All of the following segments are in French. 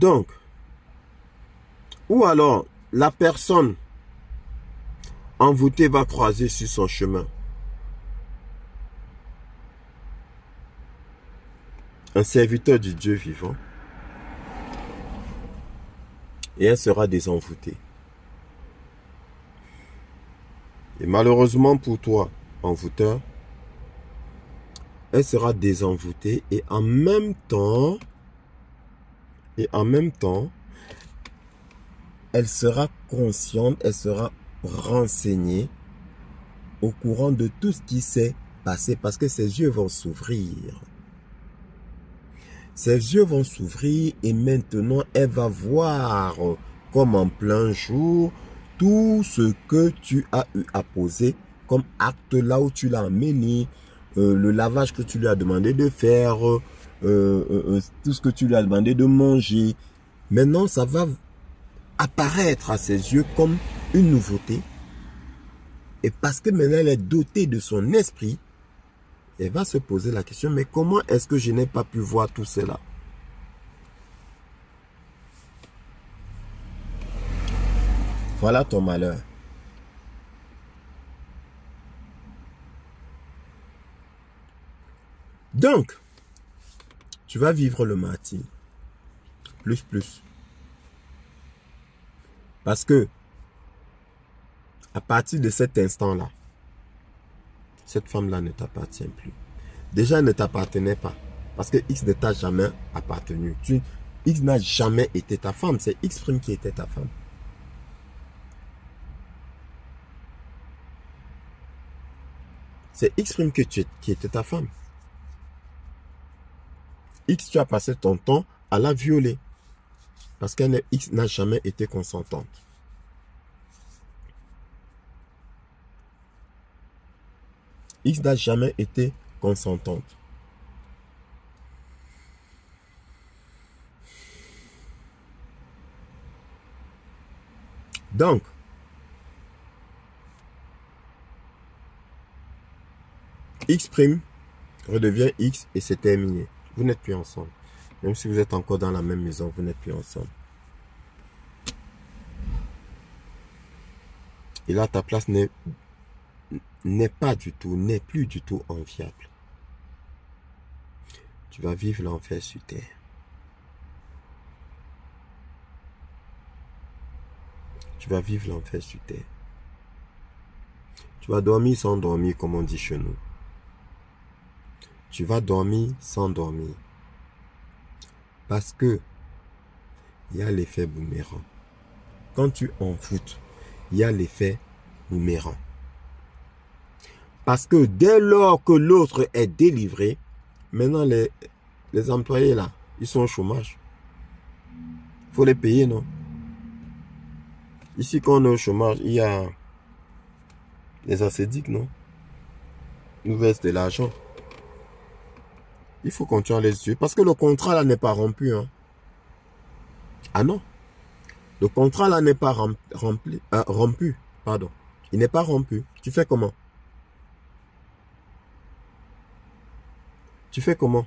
Donc, ou alors, la personne envoûtée va croiser sur son chemin un serviteur du Dieu vivant et elle sera désenvoûtée. Et malheureusement pour toi, envoûteur, elle sera désenvoûtée et en même temps, elle sera consciente, elle sera renseignée au courant de tout ce qui s'est passé parce que ses yeux vont s'ouvrir. Ses yeux vont s'ouvrir et maintenant elle va voir comme en plein jour tout ce que tu as eu à poser comme acte là où tu l'as emmené, le lavage que tu lui as demandé de faire, tout ce que tu lui as demandé de manger. Maintenant, ça va apparaître à ses yeux comme une nouveauté. Et parce que maintenant elle est dotée de son esprit, elle va se poser la question, mais comment est-ce que je n'ai pas pu voir tout cela? Voilà ton malheur. Donc, tu vas vivre le martyre. Plus. Parce que, à partir de cet instant-là, cette femme-là ne t'appartient plus. Déjà, elle ne t'appartenait pas. Parce que X ne t'a jamais appartenu. X n'a jamais été ta femme. C'est X' qui était ta femme. C'est X' qui était ta femme. X, tu as passé ton temps à la violer. Parce qu'elle X n'a jamais été consentante. X n'a jamais été consentante. Donc, X' redevient X et c'est terminé. Vous n'êtes plus ensemble. Même si vous êtes encore dans la même maison, vous n'êtes plus ensemble. Et là, ta place n'est plus du tout enviable. Tu vas vivre l'enfer sur terre. Tu vas vivre l'enfer sur terre. Tu vas dormir sans dormir, comme on dit chez nous. Tu vas dormir sans dormir. Parce que il y a l'effet boomerang. Quand tu envoûtes, il y a l'effet boomerang. Parce que dès lors que l'autre est délivré, maintenant les employés là, ils sont au chômage. Il faut les payer, non? Ici, quand on est au chômage, il y a les assédiques, non? Nous versent de l'argent. Il faut qu'on tue les yeux. Parce que le contrat là n'est pas rompu. Hein. Ah non. Le contrat là n'est pas rompu. Pardon. Il n'est pas rompu. Tu fais comment? Tu fais comment?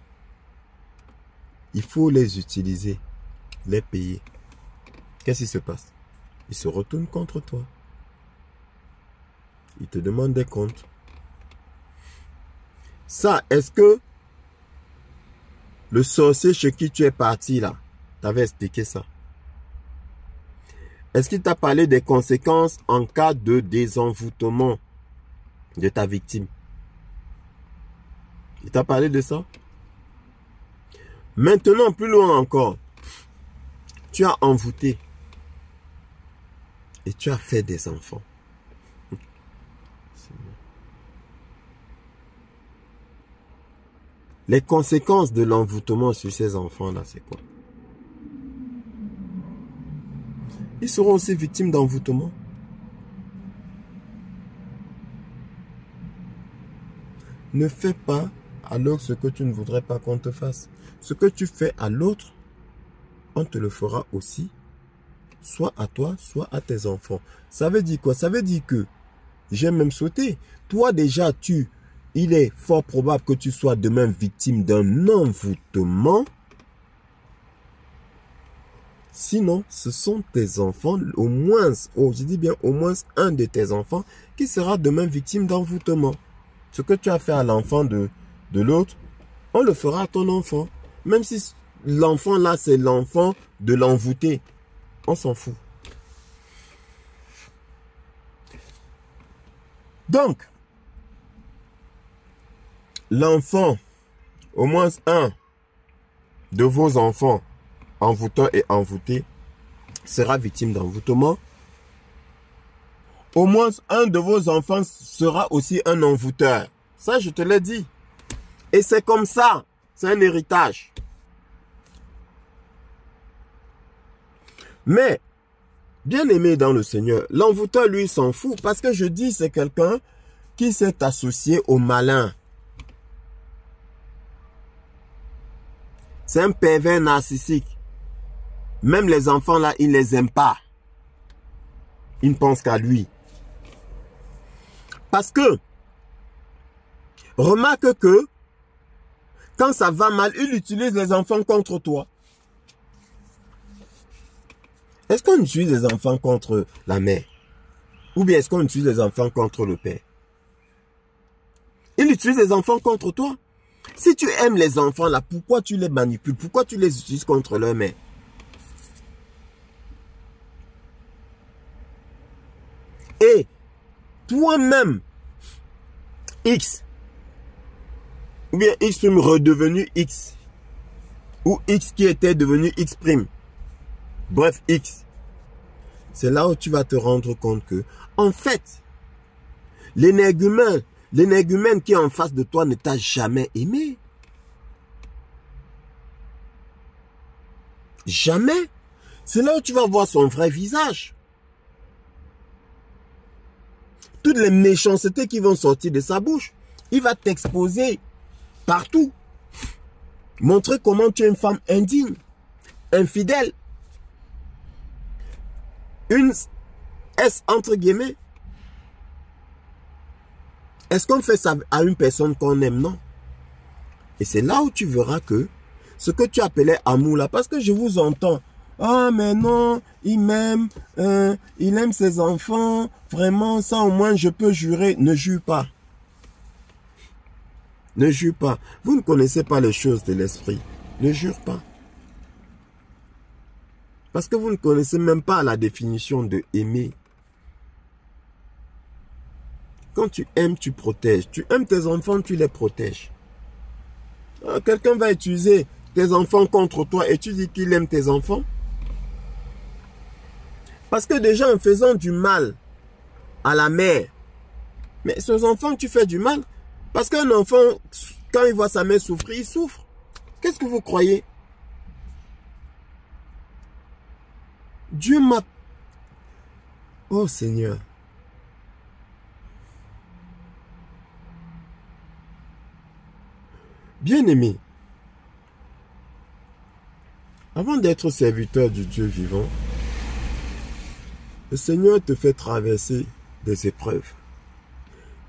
Il faut les utiliser. Les payer. Qu'est-ce qui se passe? Ils se retournent contre toi. Ils te demandent des comptes. Ça, est-ce que le sorcier chez qui tu es parti là, t'avais expliqué ça? Est-ce qu'il t'a parlé des conséquences en cas de désenvoûtement de ta victime? Il t'a parlé de ça? Maintenant, plus loin encore, tu as envoûté et tu as fait des enfants. Les conséquences de l'envoûtement sur ces enfants-là, c'est quoi? Ils seront aussi victimes d'envoûtement. Ne fais pas à l'autre ce que tu ne voudrais pas qu'on te fasse. Ce que tu fais à l'autre, on te le fera aussi, soit à toi, soit à tes enfants. Ça veut dire quoi? Ça veut dire que, j'ai même sauté. Toi déjà, il est fort probable que tu sois demain victime d'un envoûtement. Sinon, ce sont tes enfants, au moins, je dis bien au moins un de tes enfants qui sera demain victime d'envoûtement. Ce que tu as fait à l'enfant de l'autre, on le fera à ton enfant. Même si l'enfant là, c'est l'enfant de l'envoûté. On s'en fout. Donc, l'enfant, au moins un de vos enfants, envoûteurs et envoûtés, sera victime d'envoûtement. Au moins un de vos enfants sera aussi un envoûteur. Ça, je te l'ai dit. Et c'est comme ça. C'est un héritage. Mais, bien aimé dans le Seigneur, l'envoûteur, lui, s'en fout. Parce que je dis, c'est quelqu'un qui s'est associé au malin. C'est un pervers narcissique. Même les enfants là, il ne les aime pas. Il ne pense qu'à lui. Parce que, remarque que, quand ça va mal, il utilise les enfants contre toi. Est-ce qu'on utilise les enfants contre la mère? Ou bien est-ce qu'on utilise les enfants contre le père? Il utilise les enfants contre toi. Si tu aimes les enfants là, pourquoi tu les manipules? Pourquoi tu les utilises contre leur mère? Et toi-même, X, ou bien X' redevenu X, ou X qui était devenu X', bref X, c'est là où tu vas te rendre compte que, en fait, l'énergumène qui est en face de toi ne t'a jamais aimé. Jamais. C'est là où tu vas voir son vrai visage. Toutes les méchancetés qui vont sortir de sa bouche, il va t'exposer partout. Montrer comment tu es une femme indigne, infidèle. Une S entre guillemets. Est-ce qu'on fait ça à une personne qu'on aime? Non. Et c'est là où tu verras que ce que tu appelais amour là, parce que je vous entends. Ah mais non, il m'aime, il aime ses enfants, vraiment ça au moins je peux jurer. Ne jure pas. Ne jure pas. Vous ne connaissez pas les choses de l'esprit. Ne jure pas. Parce que vous ne connaissez même pas la définition de aimer. Quand tu aimes, tu protèges. Tu aimes tes enfants, tu les protèges. Quelqu'un va utiliser tes enfants contre toi et tu dis qu'il aime tes enfants. Parce que déjà en faisant du mal à la mère, mais ces enfants, tu fais du mal. Parce qu'un enfant, quand il voit sa mère souffrir, il souffre. Qu'est-ce que vous croyez? Dieu m'a... Oh Seigneur. Bien-aimé, avant d'être serviteur du Dieu vivant, le Seigneur te fait traverser des épreuves.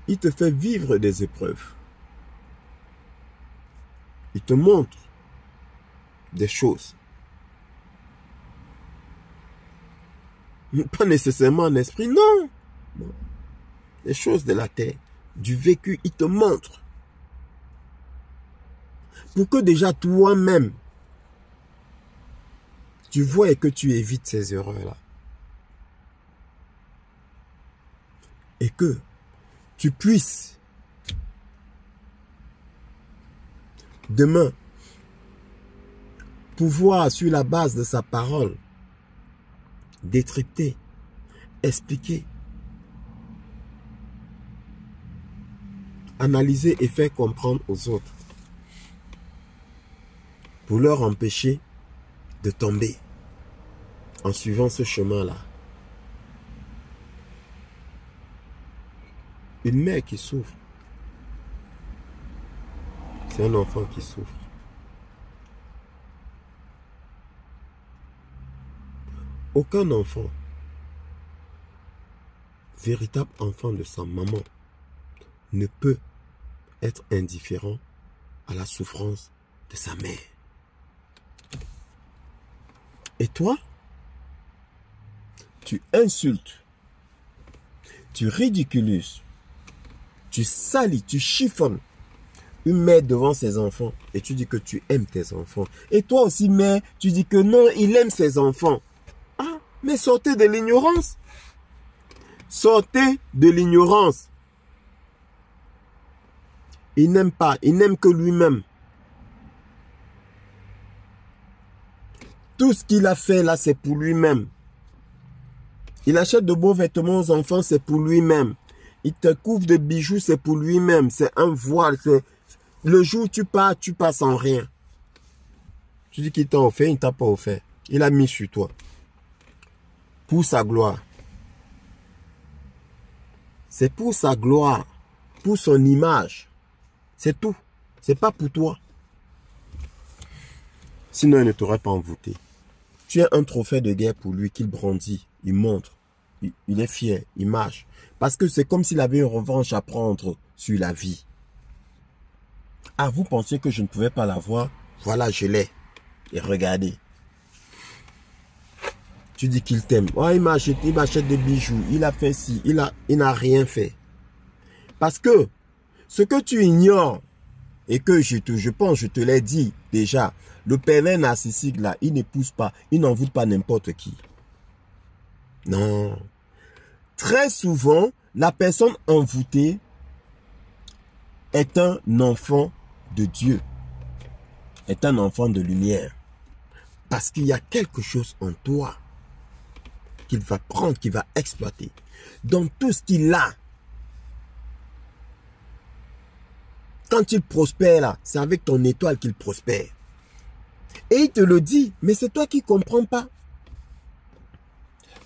Il te fait vivre des épreuves. Il te montre des choses. Pas nécessairement en esprit, non. Les choses de la terre, du vécu, il te montre. Pour que déjà toi-même, tu vois et que tu évites ces erreurs-là. Et que tu puisses demain pouvoir, sur la base de sa parole, décrypter, expliquer, analyser et faire comprendre aux autres pour leur empêcher de tomber en suivant ce chemin-là. Une mère qui souffre, c'est un enfant qui souffre. Aucun enfant, véritable enfant de sa maman, ne peut être indifférent à la souffrance de sa mère. Et toi, tu insultes, tu ridiculises, tu salis, tu chiffonnes une mère devant ses enfants et tu dis que tu aimes tes enfants. Et toi aussi, mère, tu dis que non, il aime ses enfants. Ah, mais sortez de l'ignorance. Sortez de l'ignorance. Il n'aime pas, il n'aime que lui-même. Tout ce qu'il a fait là, c'est pour lui-même. Il achète de beaux vêtements aux enfants, c'est pour lui-même. Il te couvre de bijoux, c'est pour lui-même. C'est un voile. Le jour où tu pars sans rien. Tu dis qu'il t'a offert, il ne t'a pas offert. Il a mis sur toi. Pour sa gloire. C'est pour sa gloire. Pour son image. C'est tout. C'est pas pour toi. Sinon, il ne t'aurait pas envoûté. Tu es un trophée de guerre pour lui qu'il brandit. Il montre. Il est fier. Il marche. Parce que c'est comme s'il avait une revanche à prendre sur la vie. Ah, vous pensiez que je ne pouvais pas l'avoir? Voilà, je l'ai. Et regardez. Tu dis qu'il t'aime. Oh, il m'achète des bijoux. Il a fait ci. Il n'a rien fait. Parce que ce que tu ignores, et que je pense, je te l'ai dit déjà, le pervers narcissique là, il n'épouse pas, il n'envoûte pas n'importe qui. Non. Très souvent, la personne envoûtée est un enfant de Dieu, est un enfant de lumière. Parce qu'il y a quelque chose en toi qu'il va prendre, qu'il va exploiter. Dans tout ce qu'il a. Quand il prospère là, c'est avec ton étoile qu'il prospère. Et il te le dit, mais c'est toi qui ne comprends pas.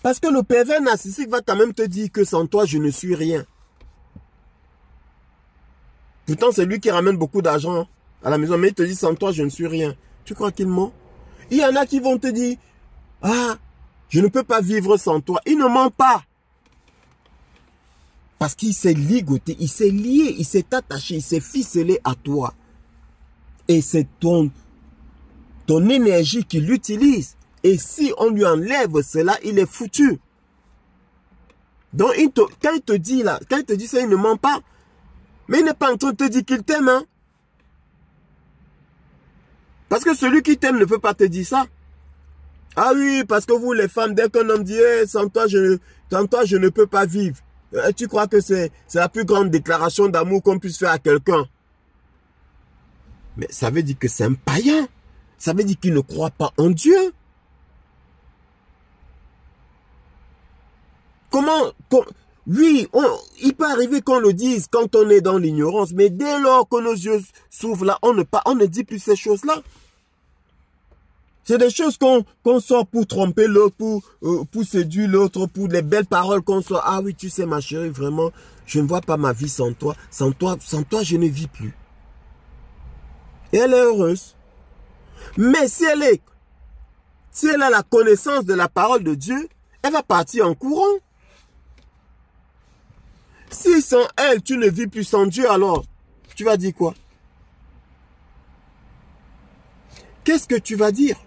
Parce que le pervers narcissique va quand même te dire que sans toi, je ne suis rien. Pourtant, c'est lui qui ramène beaucoup d'argent à la maison, mais il te dit sans toi, je ne suis rien. Tu crois qu'il ment? Il y en a qui vont te dire, ah, je ne peux pas vivre sans toi. Il ne ment pas. Parce qu'il s'est ligoté, il s'est lié, il s'est attaché, il s'est ficelé à toi. Et c'est ton énergie qu'il utilise. Et si on lui enlève cela, il est foutu. Donc, quand il te dit là, quand il te dit ça, il ne ment pas. Mais il n'est pas en train de te dire qu'il t'aime. Hein? Parce que celui qui t'aime ne peut pas te dire ça. Ah oui, parce que vous les femmes, dès qu'un homme dit hey, sans toi, je ne peux pas vivre. Tu crois que c'est la plus grande déclaration d'amour qu'on puisse faire à quelqu'un. Mais ça veut dire que c'est un païen. Ça veut dire qu'il ne croit pas en Dieu. Comment... Oui, il peut arriver qu'on le dise quand on est dans l'ignorance. Mais dès lors que nos yeux s'ouvrent là, on ne dit plus ces choses-là. C'est des choses qu'on sort pour tromper l'autre, pour séduire l'autre, pour les belles paroles qu'on sort. Ah oui, tu sais ma chérie, vraiment, je ne vois pas ma vie sans toi. Sans toi, je ne vis plus. Et elle est heureuse. Mais si elle a la connaissance de la parole de Dieu, elle va partir en courant. Si sans elle, tu ne vis plus sans Dieu, alors, tu vas dire quoi? Qu'est-ce que tu vas dire?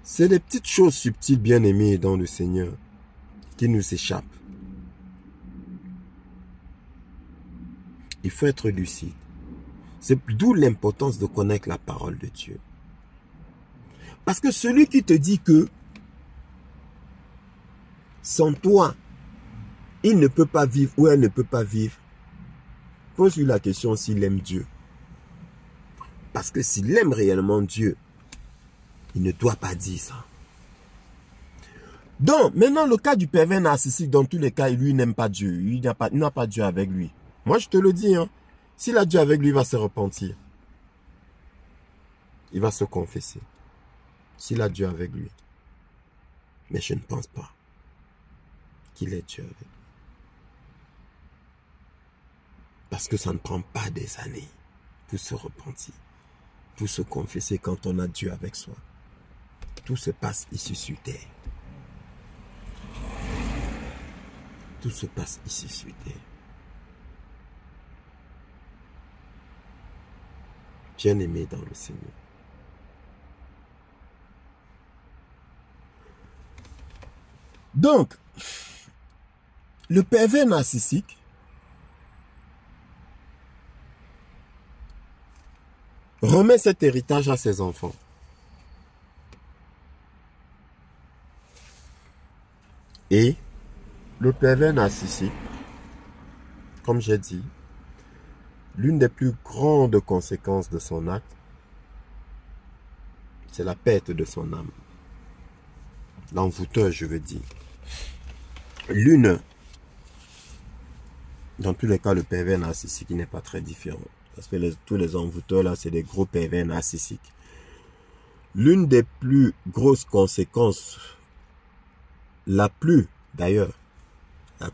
C'est des petites choses subtiles, bien-aimées dans le Seigneur, qui nous échappent. Il faut être lucide. C'est d'où l'importance de connaître la parole de Dieu. Parce que celui qui te dit que sans toi, il ne peut pas vivre ou elle ne peut pas vivre, pose-lui la question s'il aime Dieu. Parce que s'il aime réellement Dieu, il ne doit pas dire ça. Donc, maintenant, le cas du pervers narcissique, dans tous les cas, lui, n'aime pas Dieu. Il n'a pas Dieu avec lui. Moi, je te le dis, hein. S'il a Dieu avec lui, il va se repentir. Il va se confesser. S'il a Dieu avec lui. Mais je ne pense pas qu'il ait Dieu avec lui. Parce que ça ne prend pas des années pour se repentir, pour se confesser quand on a Dieu avec soi. Tout se passe ici sur terre. Tout se passe ici sur terre. Bien-aimé dans le Seigneur. Donc, le pervers narcissique remet cet héritage à ses enfants. Et le pervers narcissique, comme j'ai dit, l'une des plus grandes conséquences de son acte, c'est la perte de son âme. L'envoûteur, je veux dire. Dans tous les cas, le pervers narcissique n'est pas très différent. Parce que tous les envoûteurs, là, c'est des gros pervers narcissiques. L'une des plus grosses conséquences, la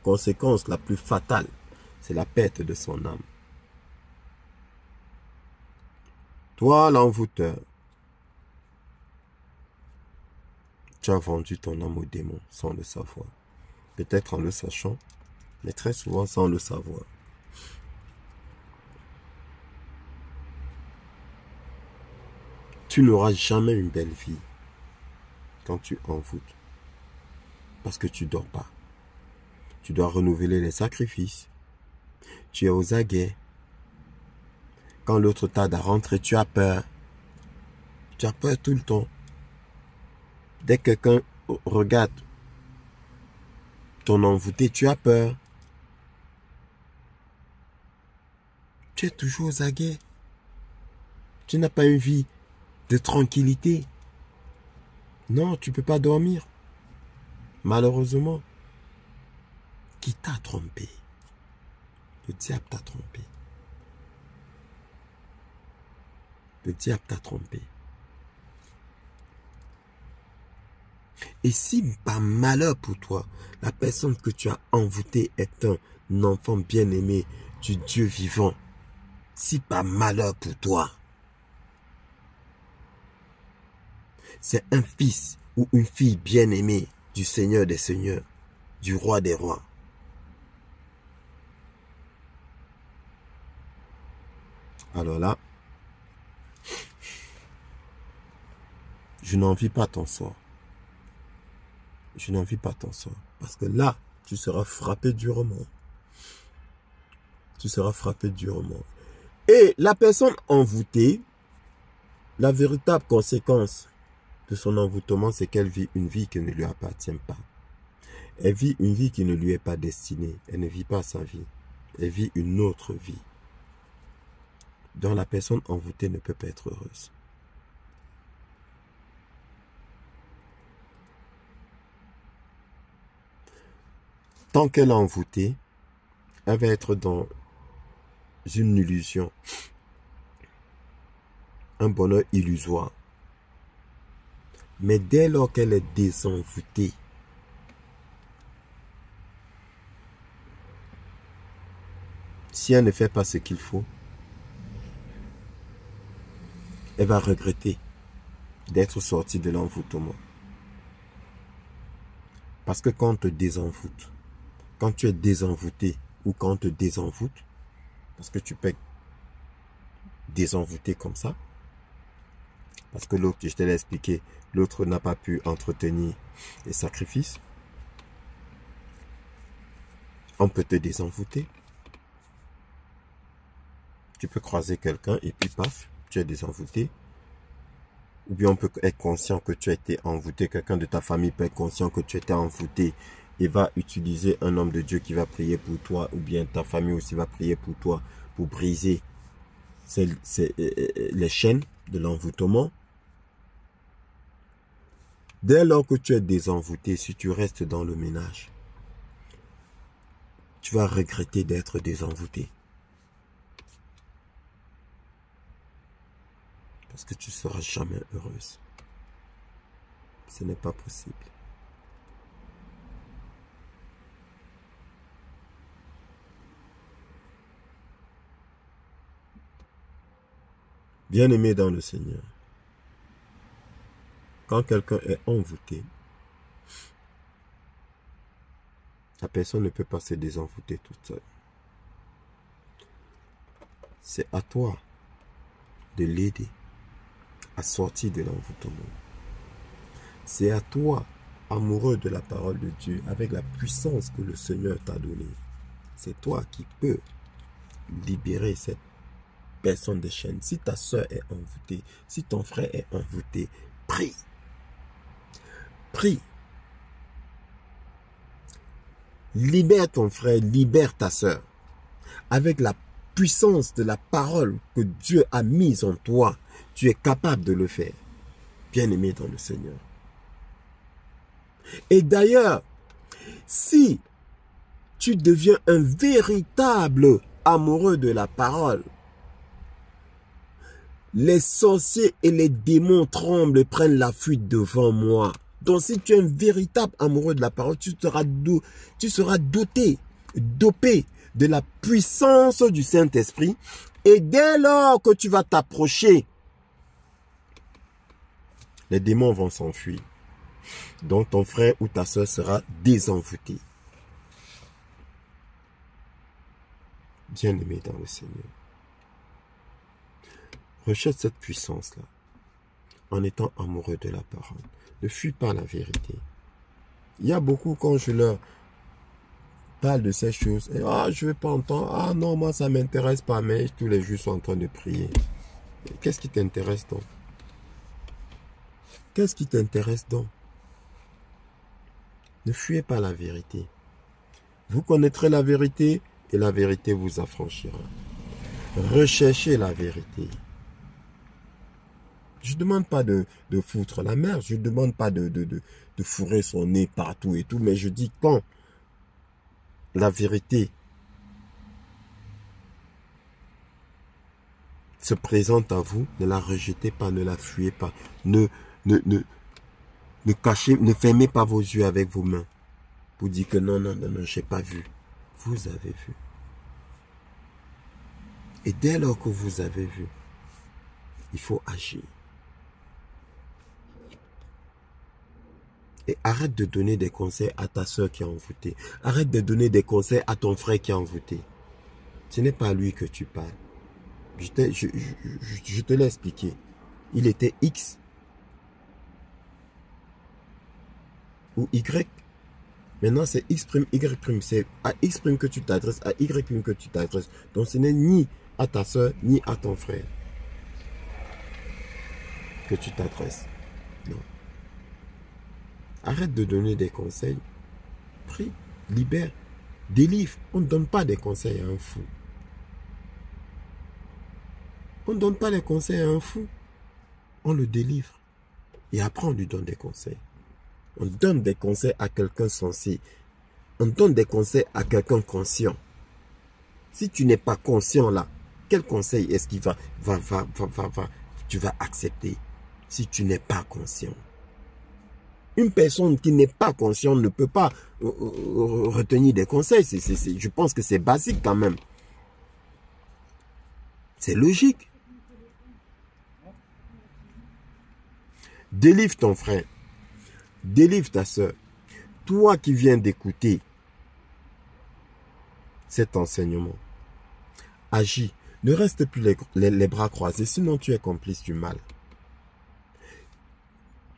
conséquence la plus fatale, c'est la perte de son âme. Toi, l'envoûteur, tu as vendu ton âme au démon sans le savoir. Peut-être en le sachant, mais très souvent sans le savoir. Tu n'auras jamais une belle vie quand tu envoûtes. Parce que tu dors pas. Tu dois renouveler les sacrifices. Tu es aux aguets. Quand l'autre tarde à rentrer, tu as peur. Tu as peur tout le temps. Dès que quelqu'un regarde ton envoûté, tu as peur. Tu es toujours aux aguets. Tu n'as pas une vie de tranquillité. Non, tu ne peux pas dormir. Malheureusement, qui t'a trompé? Le diable t'a trompé. Le diable t'a trompé. Et si par malheur pour toi, la personne que tu as envoûtée est un enfant bien-aimé du Dieu vivant, si par malheur pour toi, c'est un fils ou une fille bien-aimée du Seigneur des Seigneurs, du Roi des Rois, alors là, je n'envie pas ton sort. Je n'envie pas ton sort. Parce que là, tu seras frappé durement. Tu seras frappé durement. Et la personne envoûtée, la véritable conséquence de son envoûtement, c'est qu'elle vit une vie qui ne lui appartient pas. Elle vit une vie qui ne lui est pas destinée. Elle ne vit pas sa vie. Elle vit une autre vie dont la personne envoûtée ne peut pas être heureuse. Tant qu'elle est envoûtée, elle va être dans une illusion, un bonheur illusoire. Mais dès lors qu'elle est désenvoûtée, si elle ne fait pas ce qu'il faut, elle va regretter d'être sortie de l'envoûtement. Parce que quand on te désenvoûte, quand tu es désenvoûté ou quand on te désenvoûte, parce que tu peux être désenvoûté comme ça, parce que l'autre, je te l'ai expliqué, l'autre n'a pas pu entretenir les sacrifices, on peut te désenvoûter. Tu peux croiser quelqu'un et puis paf, tu es désenvoûté. Ou bien on peut être conscient que tu as été envoûté. Quelqu'un de ta famille peut être conscient que tu étais envoûté et va utiliser un homme de Dieu qui va prier pour toi. Ou bien ta famille aussi va prier pour toi pour briser les chaînes de l'envoûtement. Dès lors que tu es désenvoûté, si tu restes dans le ménage, tu vas regretter d'être désenvoûté. Parce que tu ne seras jamais heureuse. Ce n'est pas possible. Bien-aimé dans le Seigneur, quand quelqu'un est envoûté, la personne ne peut pas se désenvoûter toute seule. C'est à toi de l'aider à sortir de l'envoûtement. C'est à toi amoureux de la parole de Dieu, avec la puissance que le Seigneur t'a donnée, c'est toi qui peux libérer cette personne des chaînes. Si ta soeur est envoûtée, si ton frère est envoûté, prie. Prie. Libère ton frère, libère ta soeur. Avec la puissance de la parole que Dieu a mise en toi, tu es capable de le faire. Bien-aimé dans le Seigneur. Et d'ailleurs, si tu deviens un véritable amoureux de la parole, les sorciers et les démons tremblent et prennent la fuite devant moi. Donc si tu es un véritable amoureux de la parole, tu seras dopé de la puissance du Saint-Esprit. Et dès lors que tu vas t'approcher, les démons vont s'enfuir. Donc ton frère ou ta soeur sera désenvoûté. Bien-aimé dans le Seigneur. Recherche cette puissance-là en étant amoureux de la parole. Ne fuis pas la vérité. Il y a beaucoup, quand je leur parle de ces choses, et, ah, je ne vais pas entendre, ah non, moi ça ne m'intéresse pas, mais tous les jours sont en train de prier. Qu'est-ce qui t'intéresse donc? Qu'est-ce qui t'intéresse donc? Ne fuyez pas la vérité. Vous connaîtrez la vérité et la vérité vous affranchira. Recherchez la vérité. Je ne demande pas de foutre la merde, je ne demande pas de fourrer son nez partout et tout, mais je dis quand la vérité se présente à vous, ne la rejetez pas, ne la fuyez pas, ne cachez, ne fermez pas vos yeux avec vos mains pour dire que non, je n'ai pas vu. Vous avez vu. Et dès lors que vous avez vu, il faut agir. Et arrête de donner des conseils à ta soeur qui est envoûtée. Arrête de donner des conseils à ton frère qui est envoûté. Ce n'est pas à lui que tu parles. Je te l'ai expliqué. Il était X ou Y. Maintenant, c'est X', Y'. C'est à X' que tu t'adresses, à Y' que tu t'adresses. Donc, ce n'est ni à ta soeur, ni à ton frère que tu t'adresses. Non. Arrête de donner des conseils. Prie, libère, délivre. On ne donne pas des conseils à un fou. On ne donne pas des conseils à un fou. On le délivre. Et après, on lui donne des conseils. On donne des conseils à quelqu'un sensé. On donne des conseils à quelqu'un conscient. Si tu n'es pas conscient là, quel conseil est-ce qu'il tu vas accepter si tu n'es pas conscient? Une personne qui n'est pas consciente ne peut pas retenir des conseils. Je pense que c'est basique quand même. C'est logique. Délivre ton frère. Délivre ta soeur. Toi qui viens d'écouter cet enseignement, agis. Ne reste plus les bras croisés, sinon tu es complice du mal.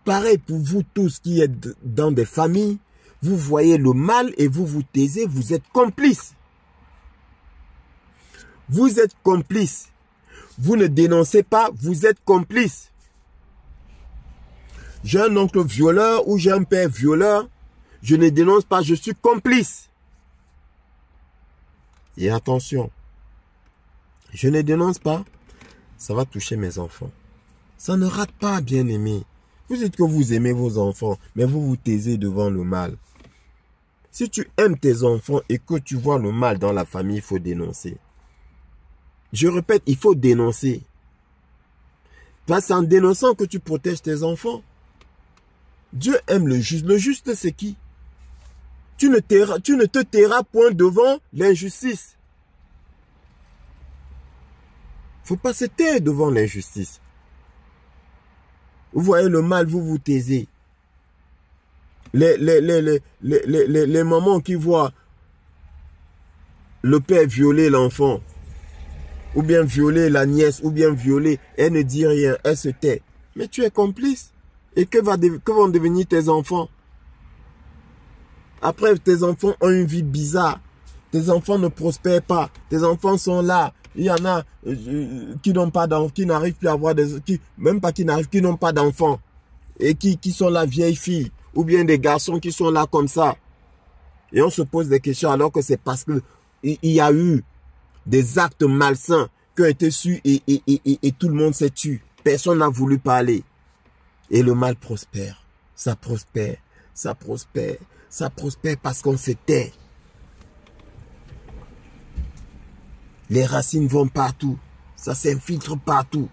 Pareil pour vous tous qui êtes dans des familles, vous voyez le mal et vous vous taisez, vous êtes complices. Vous êtes complices. Vous ne dénoncez pas, vous êtes complices. J'ai un oncle violeur ou j'ai un père violeur, je ne dénonce pas, je suis complice. Et attention, je ne dénonce pas, ça va toucher mes enfants. Ça ne rate pas, bien-aimé. Vous dites que vous aimez vos enfants, mais vous vous taisez devant le mal. Si tu aimes tes enfants et que tu vois le mal dans la famille, il faut dénoncer. Je répète, il faut dénoncer. C'est en dénonçant que tu protèges tes enfants. Dieu aime le juste. Le juste, c'est qui? Tu ne te tairas point devant l'injustice. Il ne faut pas se taire devant l'injustice. Vous voyez le mal, vous vous taisez. Les mamans qui voient le père violer l'enfant, ou bien violer la nièce, ou bien violer, elle ne dit rien, elle se tait. Mais tu es complice. Et que vont devenir tes enfants? Après, tes enfants ont une vie bizarre. Tes enfants ne prospèrent pas. Tes enfants sont là. Il y en a qui n'ont pas d'enfants, qui n'arrivent plus à avoir qui n'ont pas d'enfants. Et qui sont la vieille fille. Ou bien des garçons qui sont là comme ça. Et on se pose des questions alors que c'est parce que il y a eu des actes malsains qui ont été su et tout le monde s'est tué. Personne n'a voulu parler. Et le mal prospère. Ça prospère. Ça prospère. Ça prospère parce qu'on se tait. Les racines vont partout. Ça s'infiltre partout.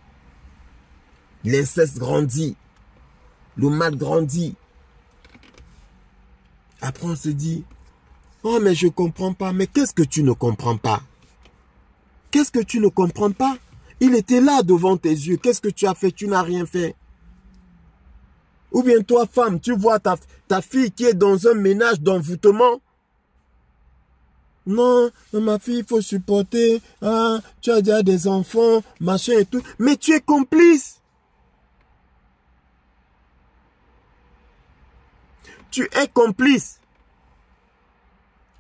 L'inceste grandit. Le mal grandit. Après on se dit, oh mais je ne comprends pas. Mais qu'est-ce que tu ne comprends pas? Qu'est-ce que tu ne comprends pas? Il était là devant tes yeux. Qu'est-ce que tu as fait? Tu n'as rien fait. Ou bien toi, femme, tu vois ta fille qui est dans un ménage d'envoûtement. Non, ma fille, il faut supporter. Ah, tu as déjà des enfants, machin et tout. Mais tu es complice. Tu es complice.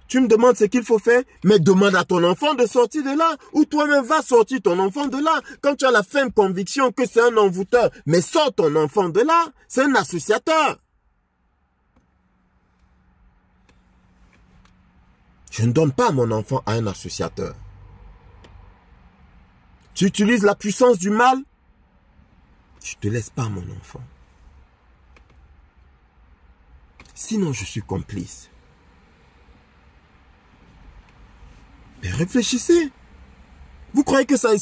Tu me demandes ce qu'il faut faire, mais demande à ton enfant de sortir de là. Ou toi-même va sortir ton enfant de là. Quand tu as la ferme conviction que c'est un envoûteur, mais sors ton enfant de là. C'est un associateur. Je ne donne pas mon enfant à un associateur. Tu utilises la puissance du mal, je ne te laisse pas mon enfant. Sinon, je suis complice. Mais réfléchissez. Vous croyez que ça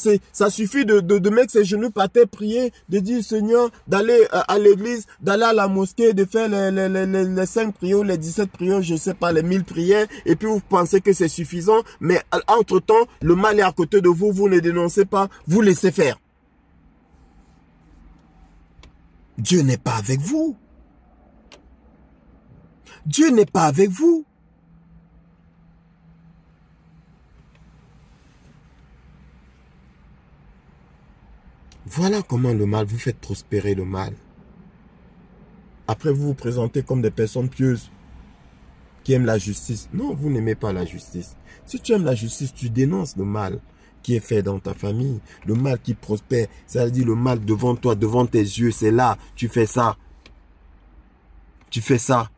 suffit de mettre ses genoux par terre, prier, de dire Seigneur, d'aller à l'église, d'aller à la mosquée, de faire les 5 prières, les 17 prières, je ne sais pas, les 1000 prières, et puis vous pensez que c'est suffisant, mais entre-temps, le mal est à côté de vous, vous ne dénoncez pas, vous laissez faire. Dieu n'est pas avec vous. Dieu n'est pas avec vous. Voilà comment le mal, vous faites prospérer le mal. Après, vous vous présentez comme des personnes pieuses qui aiment la justice. Non, vous n'aimez pas la justice. Si tu aimes la justice, tu dénonces le mal qui est fait dans ta famille. Le mal qui prospère, ça veut dire le mal devant toi, devant tes yeux, c'est là, tu fais ça. Tu fais ça.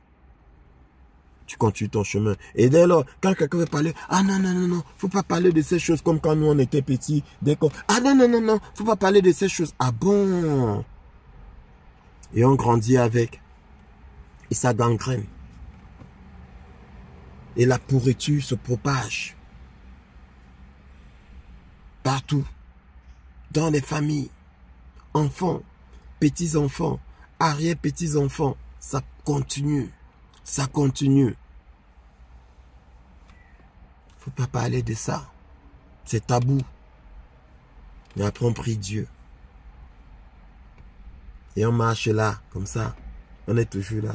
Tu continues ton chemin. Et dès lors, quand quelqu'un veut parler, ah non, non, non, non, faut pas parler de ces choses comme quand nous on était petits. Ah non, non, non, non, faut pas parler de ces choses. Ah bon? Et on grandit avec. Et ça gangrène. Et la pourriture se propage. Partout. Dans les familles. Enfants, petits-enfants, arrière-petits-enfants. Ça continue. Ça continue. Faut pas parler de ça. C'est tabou. Mais après on prie Dieu. Et on marche là, comme ça. On est toujours là.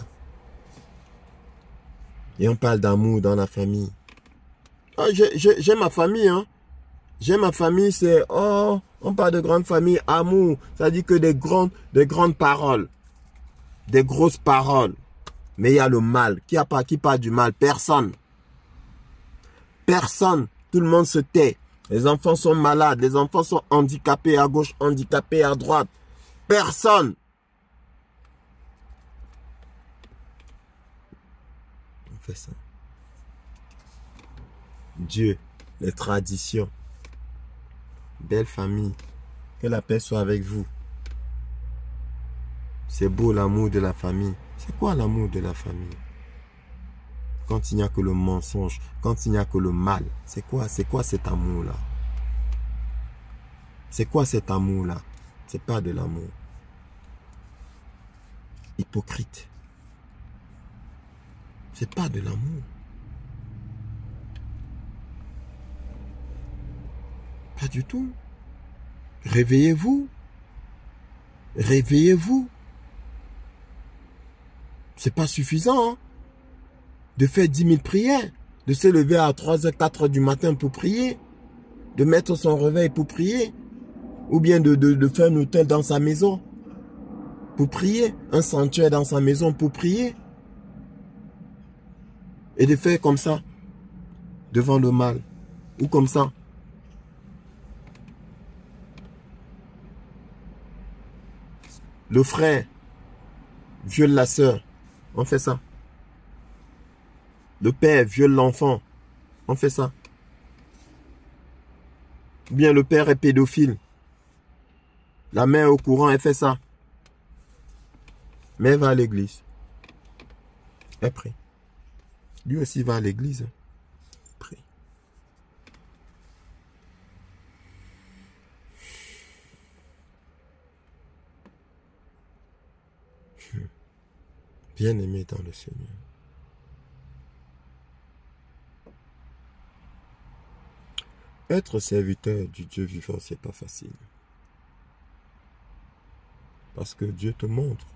Et on parle d'amour dans la famille. Oh, j'ai ma famille, hein. J'ai ma famille, c'est... Oh, on parle de grande famille, amour. Ça dit que des grandes paroles. Des grosses paroles. Mais il y a le mal. Qui parle du mal? Personne. Personne. Tout le monde se tait. Les enfants sont malades. Les enfants sont handicapés à gauche, handicapés à droite. Personne. On fait ça. Dieu, les traditions. Belle famille. Que la paix soit avec vous. C'est beau l'amour de la famille. C'est quoi l'amour de la famille? Quand il n'y a que le mensonge, quand il n'y a que le mal, c'est quoi cet amour-là? C'est quoi cet amour-là? C'est pas de l'amour. Hypocrite. C'est pas de l'amour. Pas du tout. Réveillez-vous. Réveillez-vous. C'est pas suffisant, hein, de faire 10 000 prières, de se lever à 3h, 4h du matin pour prier, de mettre son réveil pour prier, ou bien de faire un hôtel dans sa maison pour prier, un sanctuaire dans sa maison pour prier. et de faire comme ça devant le mal, ou comme ça. Le frère viole la sœur, on fait ça. Le père viole l'enfant, on fait ça. Ou bien le père est pédophile. La mère est au courant, elle fait ça. Mais elle va à l'église. Elle prie. Lui aussi va à l'église. Prie. Bien-aimé dans le Seigneur. Être serviteur du Dieu vivant, c'est pas facile. Parce que Dieu te montre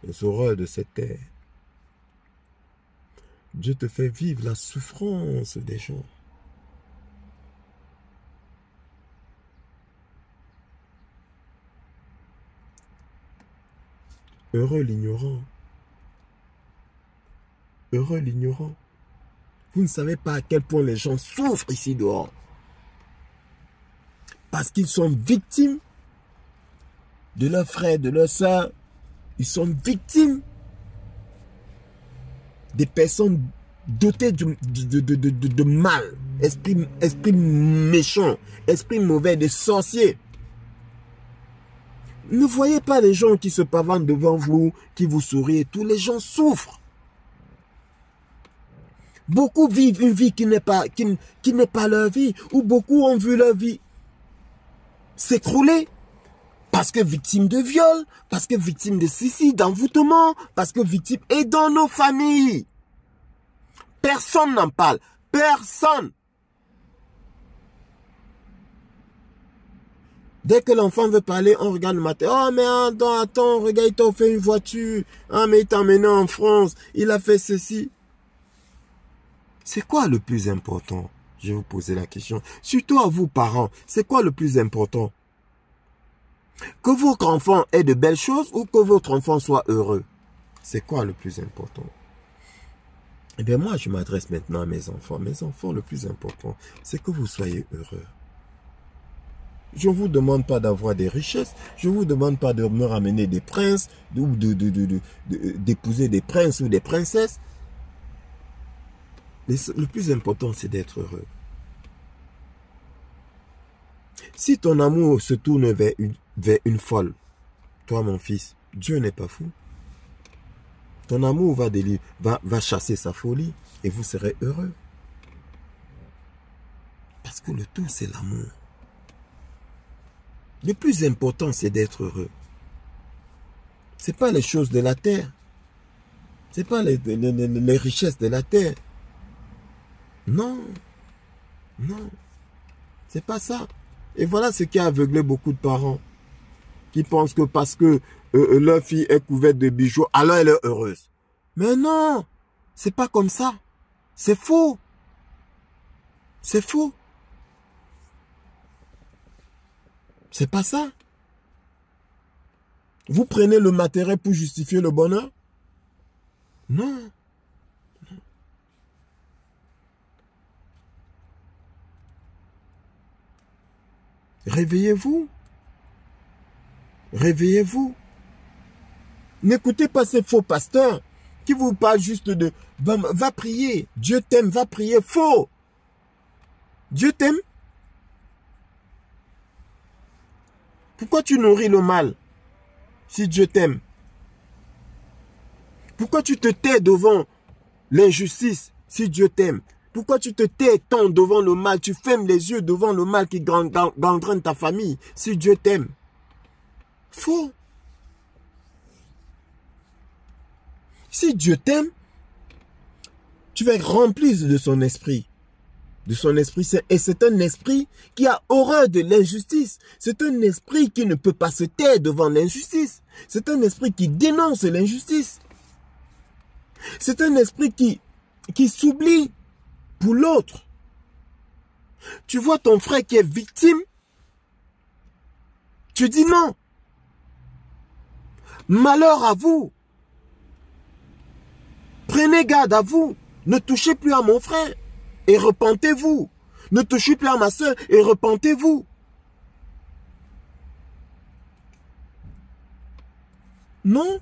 les horreurs de cette terre. Dieu te fait vivre la souffrance des gens. Heureux l'ignorant. Heureux l'ignorant. Vous ne savez pas à quel point les gens souffrent ici dehors. Parce qu'ils sont victimes de leurs frères, de leurs sœurs. Ils sont victimes des personnes dotées de mal. Esprit méchant, esprit mauvais, des sorciers. Ne voyez pas les gens qui se pavanent devant vous, qui vous sourient. Tous les gens souffrent. Beaucoup vivent une vie qui n'est pas leur vie, ou beaucoup ont vu leur vie s'écrouler parce que victime de viol, parce que victime de suicide, d'envoûtement, parce que victime est dans nos familles. Personne n'en parle. Personne. Dès que l'enfant veut parler, on regarde le matin. Oh, mais attends, regarde, il t'a offert une voiture. Ah, mais il t'a emmené en France. Il a fait ceci. C'est quoi le plus important? Je vais vous poser la question. Surtout à vous, parents, c'est quoi le plus important? Que votre enfant ait de belles choses ou que votre enfant soit heureux? C'est quoi le plus important? Eh bien, moi, je m'adresse maintenant à mes enfants. Mes enfants, le plus important, c'est que vous soyez heureux. Je ne vous demande pas d'avoir des richesses. Je ne vous demande pas de me ramener des princes ou d'épouser des princes ou des princesses. Le plus important, c'est d'être heureux. Si ton amour se tourne vers une folle, toi, mon fils, Dieu n'est pas fou. Ton amour va chasser sa folie et vous serez heureux. Parce que le tout, c'est l'amour. Le plus important, c'est d'être heureux. Ce n'est pas les choses de la terre. Ce n'est pas les richesses de la terre. Non. Non. C'est pas ça. Et voilà ce qui a aveuglé beaucoup de parents. Qui pensent que parce que leur fille est couverte de bijoux, alors elle est heureuse. Mais non. C'est pas comme ça. C'est faux. C'est faux. C'est pas ça. Vous prenez le matériel pour justifier le bonheur? Non. Non. Réveillez-vous. Réveillez-vous. N'écoutez pas ces faux pasteurs qui vous parlent juste de va prier. Dieu t'aime, va prier. Faux. Dieu t'aime. Pourquoi tu nourris le mal si Dieu t'aime? Pourquoi tu te tais devant l'injustice si Dieu t'aime? Pourquoi tu te tais tant devant le mal? Tu fermes les yeux devant le mal qui gangrène ta famille si Dieu t'aime? Faux. Si Dieu t'aime, tu vas être rempli de son esprit. De son esprit saint. Et c'est un esprit qui a horreur de l'injustice. C'est un esprit qui ne peut pas se taire devant l'injustice. C'est un esprit qui dénonce l'injustice. C'est un esprit qui s'oublie pour l'autre. Tu vois ton frère qui est victime, tu dis non. Malheur à vous. Prenez garde à vous. Ne touchez plus à mon frère et repentez-vous. Ne touchez plus à ma soeur et repentez-vous. Non.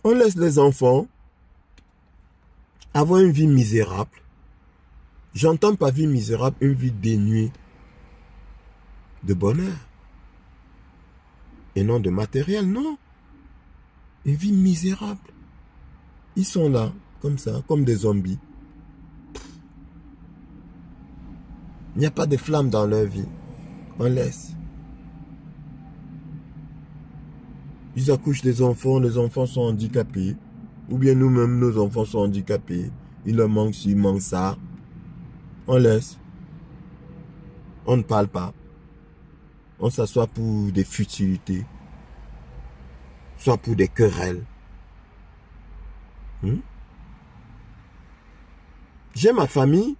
On laisse les enfants avoir une vie misérable. J'entends par vie misérable une vie dénuée de bonheur. Et non de matériel, non. Une vie misérable. Ils sont là, comme ça, comme des zombies. Il n'y a pas de flamme dans leur vie. On laisse. Ils accouchent des enfants, les enfants sont handicapés. Ou bien nous-mêmes, nos enfants sont handicapés. Il leur manque ci, il manque ça. On laisse. On ne parle pas. On s'assoit pour des futilités. Soit pour des querelles. J'ai ma famille.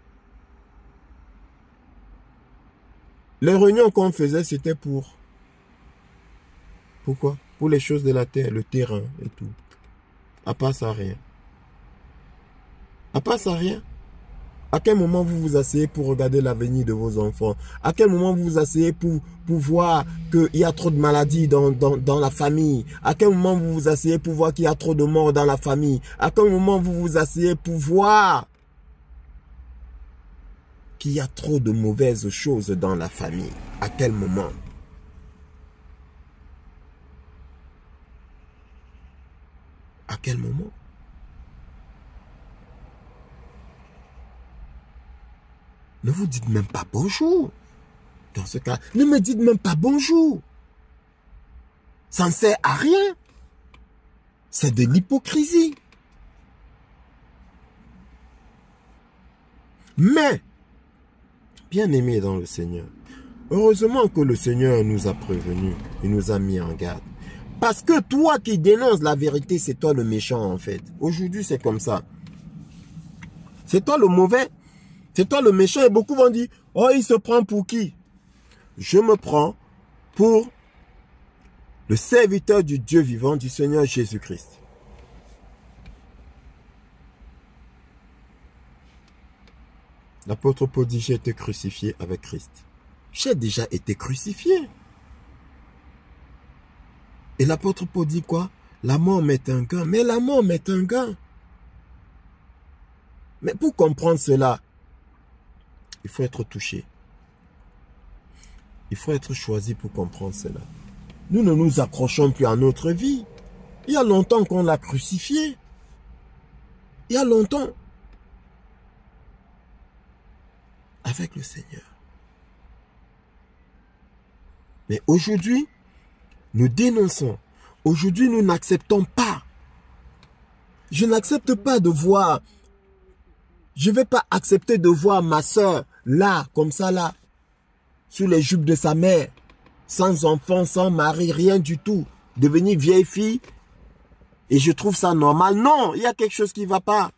Les réunions qu'on faisait, c'était pour... Pourquoi? Pour les choses de la terre, le terrain et tout. À part ça, rien. À part ça, rien. À quel moment vous vous asseyez pour regarder l'avenir de vos enfants? À quel moment vous vous asseyez pour voir qu'il y a trop de maladies dans la famille? À quel moment vous vous asseyez pour voir qu'il y a trop de morts dans la famille? À quel moment vous vous asseyez pour voir qu'il y a trop de mauvaises choses dans la famille? À quel moment? À quel moment? Ne vous dites même pas bonjour. Dans ce cas, ne me dites même pas bonjour. Ça ne sert à rien. C'est de l'hypocrisie. Mais, bien-aimés dans le Seigneur, heureusement que le Seigneur nous a prévenus et nous a mis en garde. Parce que toi qui dénonces la vérité, c'est toi le méchant en fait. Aujourd'hui, c'est comme ça. C'est toi le mauvais. C'est toi le méchant. Et beaucoup vont dire, oh, il se prend pour qui? Je me prends pour le serviteur du Dieu vivant, du Seigneur Jésus-Christ. L'apôtre Paul dit, j'ai été crucifié avec Christ. J'ai déjà été crucifié. Et l'apôtre Paul dit quoi? La mort m'est un gain. Mais la mort m'est un gain. Mais pour comprendre cela, il faut être touché. Il faut être choisi pour comprendre cela. Nous ne nous accrochons plus à notre vie. Il y a longtemps qu'on l'a crucifié. Il y a longtemps. Avec le Seigneur. Mais aujourd'hui, nous dénonçons. Aujourd'hui, nous n'acceptons pas. Je n'accepte pas de voir. Je ne vais pas accepter de voir ma soeur là, comme ça là, sous les jupes de sa mère, sans enfant, sans mari, rien du tout, devenir vieille fille. Et je trouve ça normal. Non, il y a quelque chose qui ne va pas.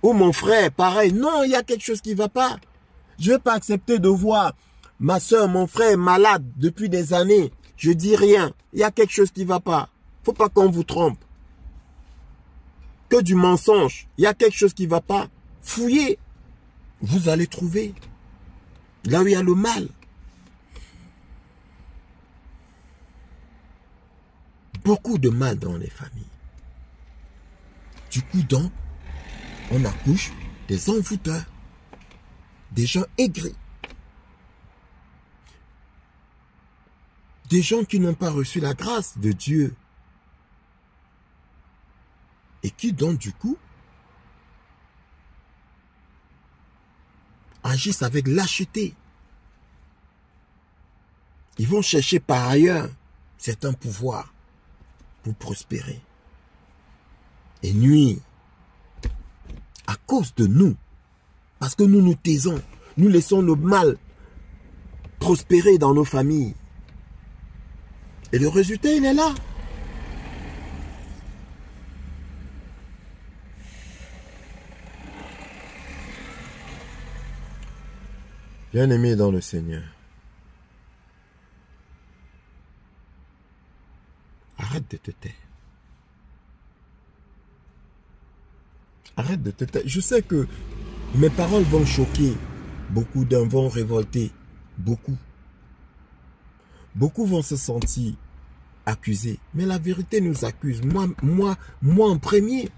Ou mon frère, pareil. Non, il y a quelque chose qui ne va pas. Je ne vais pas accepter de voir ma soeur, mon frère malade depuis des années. Je dis rien. Il y a quelque chose qui ne va pas. Il ne faut pas qu'on vous trompe. Que du mensonge. Il y a quelque chose qui ne va pas. Fouillez. Vous allez trouver. Là où il y a le mal. Beaucoup de mal dans les familles. Du coup donc, on accouche des envoûteurs. Des gens aigris. Des gens qui n'ont pas reçu la grâce de Dieu. Et qui donc du coup agissent avec lâcheté. Ils vont chercher par ailleurs certains pouvoirs pour prospérer. Et nuire à cause de nous. Parce que nous nous taisons. Nous laissons le mal prospérer dans nos familles. Et le résultat, il est là. Bien-aimé dans le Seigneur, arrête de te taire. Arrête de te taire. Je sais que mes paroles vont choquer. Beaucoup d'en vont révolter. Beaucoup. Beaucoup vont se sentir accusés. Mais la vérité nous accuse. Moi en premier.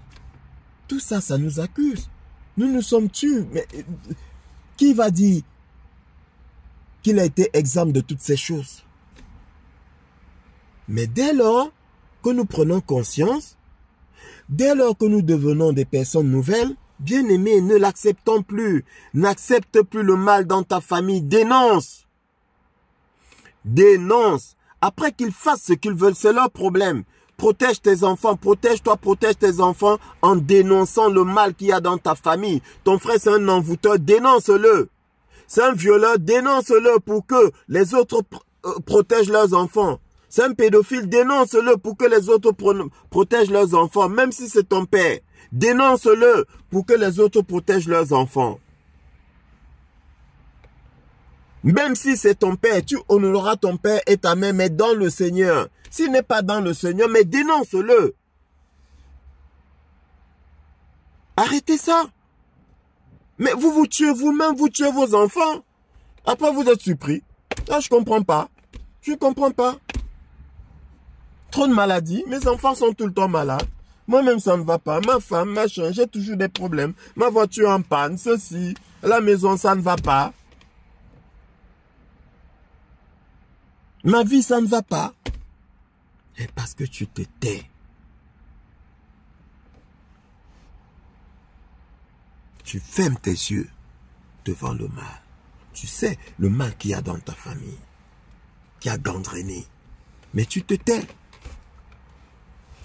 Tout ça, ça nous accuse. Nous nous sommes tués. Mais qui va dire qu'il a été exempt de toutes ces choses? Mais dès lors que nous prenons conscience, dès lors que nous devenons des personnes nouvelles, bien-aimés, ne l'acceptons plus. N'accepte plus le mal dans ta famille. Dénonce. Dénonce. Après qu'ils fassent ce qu'ils veulent, c'est leur problème. Protège tes enfants, protège-toi, protège tes enfants en dénonçant le mal qu'il y a dans ta famille. Ton frère, c'est un envoûteur, dénonce-le. C'est un violeur, dénonce-le pour que les autres protègent leurs enfants. C'est un pédophile, dénonce-le pour que les autres protègent leurs enfants, même si c'est ton père. Dénonce-le pour que les autres protègent leurs enfants. Même si c'est ton père, tu honoreras ton père et ta mère, mais dans le Seigneur. S'il n'est pas dans le Seigneur, mais dénonce-le. Arrêtez ça. Mais vous vous tuez vous-même, vous tuez vos enfants. Après, vous êtes surpris. Là, je ne comprends pas. Je ne comprends pas. Trop de maladies. Mes enfants sont tout le temps malades. Moi-même, ça ne va pas. Ma femme, machin, j'ai toujours des problèmes. Ma voiture en panne, ceci. La maison, ça ne va pas. Ma vie, ça ne va pas. Et parce que tu te tais. Tu fermes tes yeux devant le mal. Tu sais le mal qu'il y a dans ta famille, qui a gangréné. Mais tu te tais.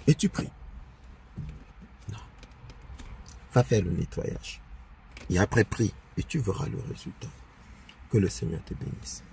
Et tu pries. Non. Va faire le nettoyage. Et après prie. Et tu verras le résultat. Que le Seigneur te bénisse.